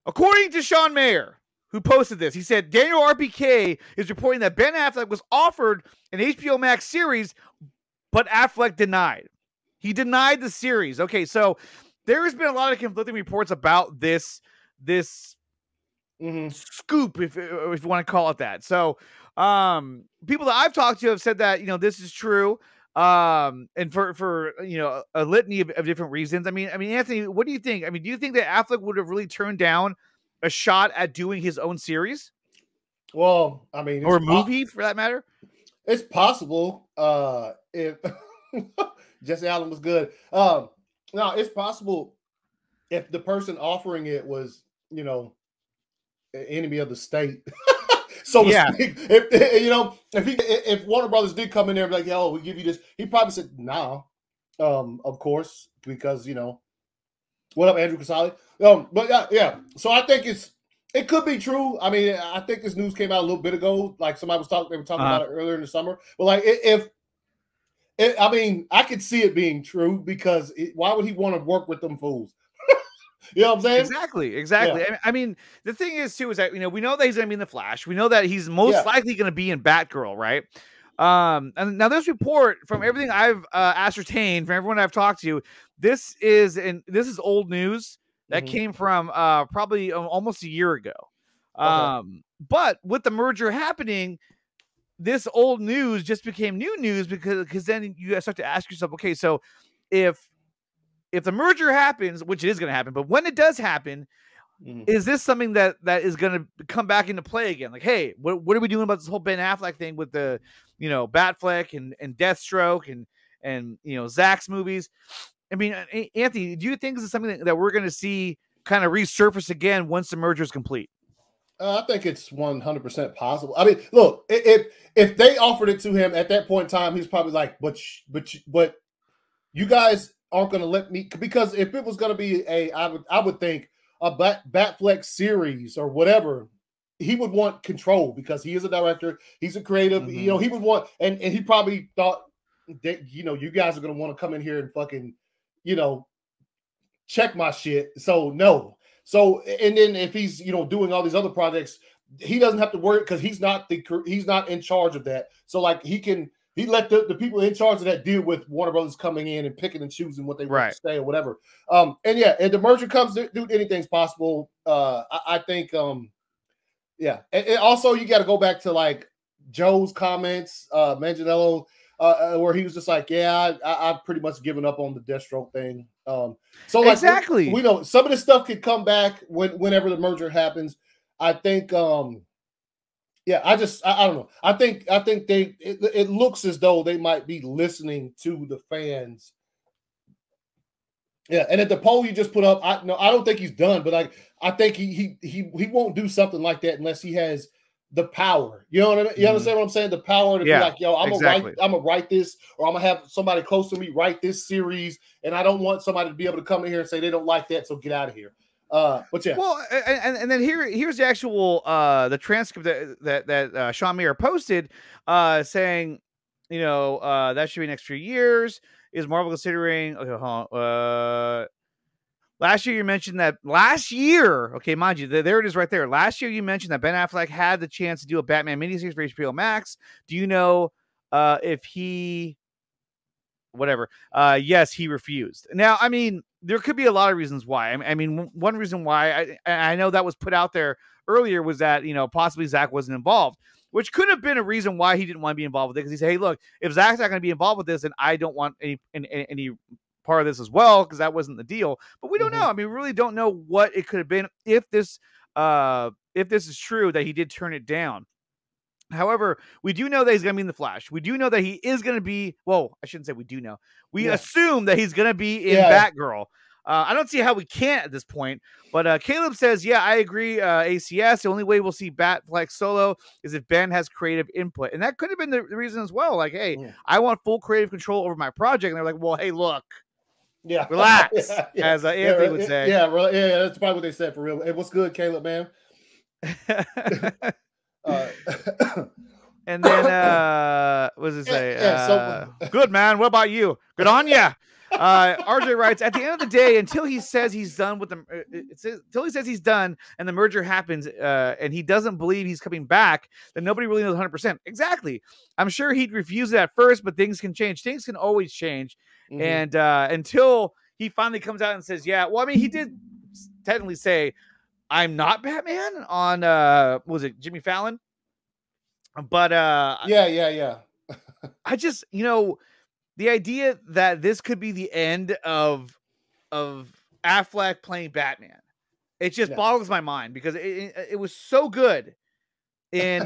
According to Sean Mayer, who posted this, he said Daniel RPK is reporting that Ben Affleck was offered an HBO Max series, but Affleck denied. He denied the series. Okay, so there has been a lot of conflicting reports about this scoop, if you want to call it that. So people that I've talked to have said that, this is true. And for a litany of different reasons. I mean, Anthony, what do you think? I mean, do you think that Affleck would have really turned down a shot at doing his own series? Well, I mean, or a movie for that matter? It's possible. If Jesse Allen was good. No, it's possible if the person offering it was, an enemy of the state. So to speak, if Warner Brothers did come in there and be like, "Oh, we give you this," he probably said, "Nah," of course, because what up, Andrew Casale? But yeah. So I think it could be true. I mean, I think this news came out a little bit ago. Like they were talking about it earlier in the summer. But like, I mean, I could see it being true because why would he want to work with them fools? You know what I'm saying? Exactly. Yeah. I mean, the thing is too is that we know that he's going to be in the Flash. We know that he's most likely going to be in Batgirl, right? And now this report, from everything I've ascertained, from everyone I've talked to, this is old news that came from probably almost a year ago. But with the merger happening, this old news just became new news because then you start to ask yourself, okay, so if the merger happens, which it is going to happen, but when it does happen, is this something that is going to come back into play again? Like, hey, what are we doing about this whole Ben Affleck thing with the, Batfleck and Deathstroke and Zach's movies? I mean, Anthony, do you think this is something that we're going to see kind of resurface again once the merger is complete? I think it's 100% possible. I mean, look, if they offered it to him at that point in time, he's probably like, but you guys aren't going to let me, because if it was going to be I would think a Batfleck series or whatever, he would want control because he is a director, he's a creative, he would want, and he probably thought that, you guys are going to want to come in here and fucking, check my shit. So no. So, and then if he's, doing all these other projects, he doesn't have to worry because he's not in charge of that. So like he let the people in charge of that deal with Warner Brothers coming in and picking and choosing what they want to stay or whatever. And yeah, if the merger comes, dude, anything's possible. I think, And also you got to go back to like Joe's comments, Manganiello, where he was just like, yeah, I've pretty much given up on the Deathstroke thing. So like, exactly, we know some of this stuff could come back whenever the merger happens. I think, I don't know. I think it looks as though they might be listening to the fans. Yeah, and at the poll you just put up, I don't think he's done, but I think he won't do something like that unless he has the power. You know what I mean? You understand what I'm saying? The power to be like, yo, I'm gonna write this, or I'm gonna have somebody close to me write this series, and I don't want somebody to be able to come in here and say they don't like that, so get out of here. But yeah. Well, and then here's the actual the transcript that Sean Mayer posted, saying, that should be next few years. Is Marvel considering? Okay, last year you mentioned that okay, mind you, there it is right there. Last year you mentioned that Ben Affleck had the chance to do a Batman miniseries for HBO Max. Do you know if he, whatever? Yes, he refused. Now, I mean, there could be a lot of reasons why. I mean, one reason why I know that was put out there earlier was that, possibly Zach wasn't involved, which could have been a reason why he didn't want to be involved with it. Because he said, hey, look, if Zach's not going to be involved with this, then I don't want any part of this as well, because that wasn't the deal. But we don't know. I mean, we really don't know what it could have been if this is true that he did turn it down. However, we do know that he's going to be in the Flash. We do know that he is going to be, well, I shouldn't say we do know. We assume that he's going to be in Batgirl. I don't see how we can't at this point. But Caleb says, yeah, I agree, ACS. The only way we'll see Batfleck solo is if Ben has creative input. And that could have been the reason as well. Like, hey, I want full creative control over my project. And they're like, well, hey, look. Yeah, relax, as Anthony would say. Yeah, that's probably what they said for real. Hey, what's good, Caleb, man? And then what does it say? Good, man. What about you? Good on ya. RJ writes, at the end of the day, until he says he's done with until he says he's done and the merger happens, and he doesn't believe he's coming back, then nobody really knows 100%. Exactly. I'm sure he'd refuse it at first, but things can change. Things can always change. And until he finally comes out and says, yeah, well, I mean, he did technically say, I'm not Batman on, was it Jimmy Fallon? But yeah. I just, the idea that this could be the end of Affleck playing Batman, it just boggles my mind because it was so good in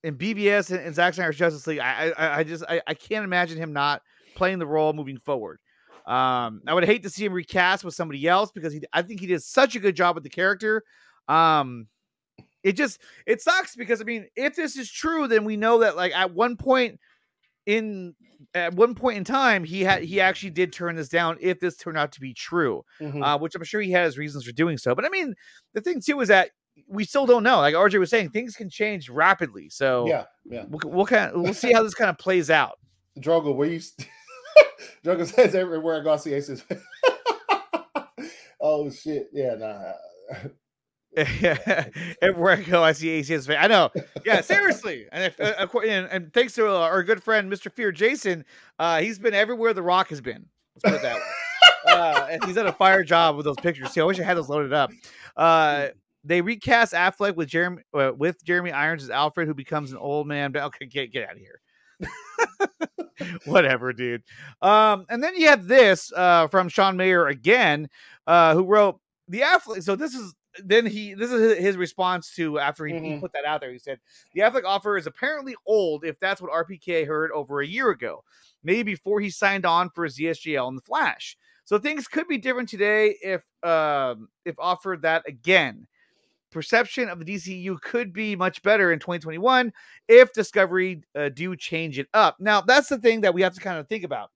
BVS and Zack Snyder's Justice League. I can't imagine him not playing the role moving forward. I would hate to see him recast with somebody else because I think he did such a good job with the character. It sucks because, I mean, if this is true, then we know that, like, at one point in time, he actually did turn this down if this turned out to be true, which I'm sure he had his reasons for doing so. But I mean, the thing too is that we still don't know. Like RJ was saying, things can change rapidly. So yeah. We'll see how this kind of plays out. Drogo, where you Drogo says everywhere I go, I see Ace's. Oh shit! Yeah, nah. Everywhere I go, I see ACS fan. I know. Yeah, seriously. And thanks to our good friend, Mr. Fear Jason, he's been everywhere The Rock has been. Let's put it that way. And he's done a fire job with those pictures. See, I wish I had those loaded up. They recast Affleck with Jeremy Irons as Alfred, who becomes an old man. Okay, get out of here. Whatever, dude. And then you have this from Sean Mayer again, who wrote the Affleck. So this is his response to after he put that out there. He said the Affleck offer is apparently old if that's what RPK heard over a year ago, maybe before he signed on for ZSGL and the Flash. So things could be different today if offered that again. Perception of the DCU could be much better in 2021 if Discovery do change it up. Now, that's the thing that we have to kind of think about.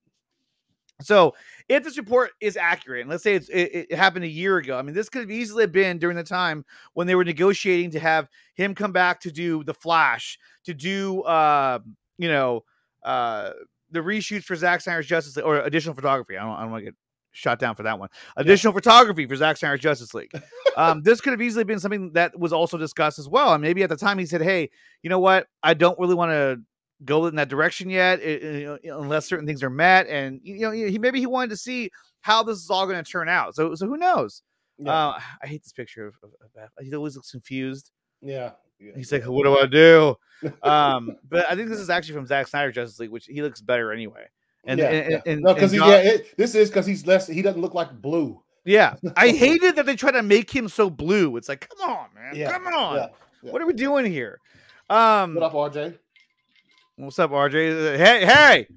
So if this report is accurate, and let's say it happened a year ago, I mean, this could have easily been during the time when they were negotiating to have him come back to do The Flash, to do, the reshoots for Zack Snyder's Justice League, or additional photography. I don't want to get shot down for that one. Additional photography for Zack Snyder's Justice League. This could have easily been something that was also discussed as well. And maybe at the time he said, hey, you know what? I don't really want to go in that direction yet, unless certain things are met. And, maybe he wanted to see how this is all going to turn out. So who knows? Yeah. I hate this picture of he always looks confused. Yeah. He's like, what do I do? But I think this is actually from Zack Snyder's Justice League, which he looks better anyway. And no, because this is because he's less. He doesn't look like blue. Yeah, I hated that they try to make him so blue. It's like, come on, man, come on. Yeah. What are we doing here? What up, RJ? What's up, RJ? Hey.